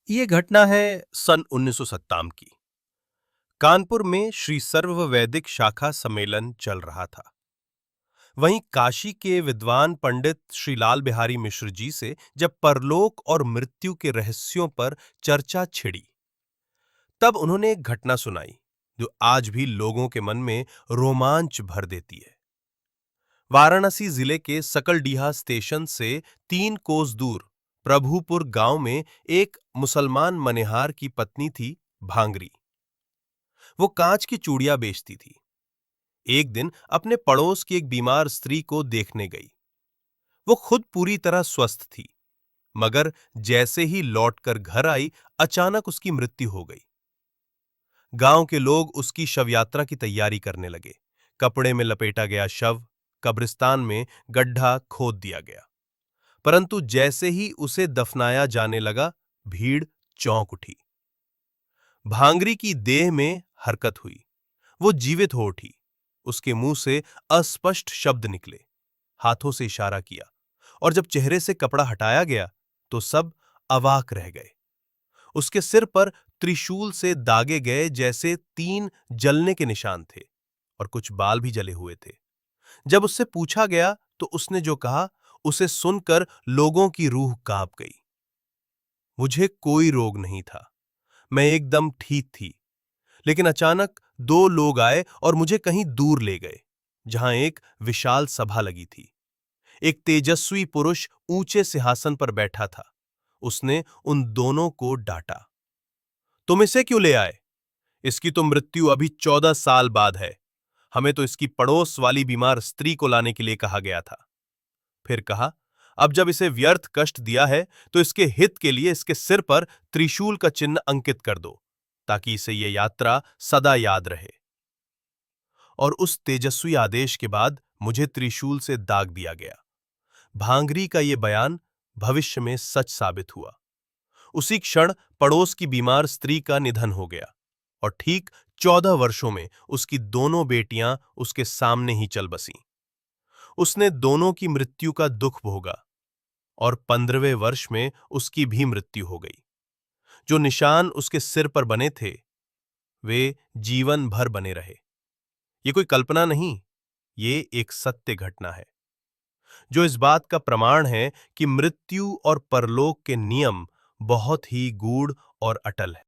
ये घटना है सन 1957 की। कानपुर में श्री सर्व वैदिक शाखा सम्मेलन चल रहा था। वहीं काशी के विद्वान पंडित श्री लाल बिहारी मिश्र जी से जब परलोक और मृत्यु के रहस्यों पर चर्चा छिड़ी, तब उन्होंने एक घटना सुनाई जो आज भी लोगों के मन में रोमांच भर देती है। वाराणसी जिले के सकलडीहा स्टेशन से 3 कोस दूर प्रभुपुर गांव में एक मुसलमान मनेहार की पत्नी थी, भांगरी। वो कांच की चूड़ियां बेचती थी। एक दिन अपने पड़ोस की एक बीमार स्त्री को देखने गई। वो खुद पूरी तरह स्वस्थ थी, मगर जैसे ही लौटकर घर आई, अचानक उसकी मृत्यु हो गई। गांव के लोग उसकी शव यात्रा की तैयारी करने लगे। कपड़े में लपेटा गया शव कब्रिस्तान में गड्ढा खोद दिया गया। परंतु जैसे ही उसे दफनाया जाने लगा, भीड़ चौंक उठी। भांगरी की देह में हरकत हुई। वो जीवित हो उठी। उसके मुंह से अस्पष्ट शब्द निकले। हाथों से इशारा किया, और जब चेहरे से कपड़ा हटाया गया तो सब अवाक रह गए। उसके सिर पर त्रिशूल से दागे गए जैसे 3 जलने के निशान थे, और कुछ बाल भी जले हुए थे। जब उससे पूछा गया तो उसने जो कहा, उसे सुनकर लोगों की रूह कांप गई। मुझे कोई रोग नहीं था, मैं एकदम ठीक थी। लेकिन अचानक 2 लोग आए और मुझे कहीं दूर ले गए, जहां एक विशाल सभा लगी थी। एक तेजस्वी पुरुष ऊंचे सिंहासन पर बैठा था। उसने उन दोनों को डांटा, तुम इसे क्यों ले आए? इसकी तो मृत्यु अभी 14 साल बाद है। हमें तो इसकी पड़ोस वाली बीमार स्त्री को लाने के लिए कहा गया था। फिर कहा, अब जब इसे व्यर्थ कष्ट दिया है तो इसके हित के लिए इसके सिर पर त्रिशूल का चिन्ह अंकित कर दो, ताकि इसे यह यात्रा सदा याद रहे। और उस तेजस्वी आदेश के बाद मुझे त्रिशूल से दाग दिया गया। भांगरी का यह बयान भविष्य में सच साबित हुआ। उसी क्षण पड़ोस की बीमार स्त्री का निधन हो गया, और ठीक 14 वर्षों में उसकी दोनों बेटियां उसके सामने ही चल बसीं। उसने दोनों की मृत्यु का दुख भोगा, और 15वें वर्ष में उसकी भी मृत्यु हो गई। जो निशान उसके सिर पर बने थे, वे जीवन भर बने रहे। ये कोई कल्पना नहीं, ये एक सत्य घटना है, जो इस बात का प्रमाण है कि मृत्यु और परलोक के नियम बहुत ही गूढ़ और अटल है।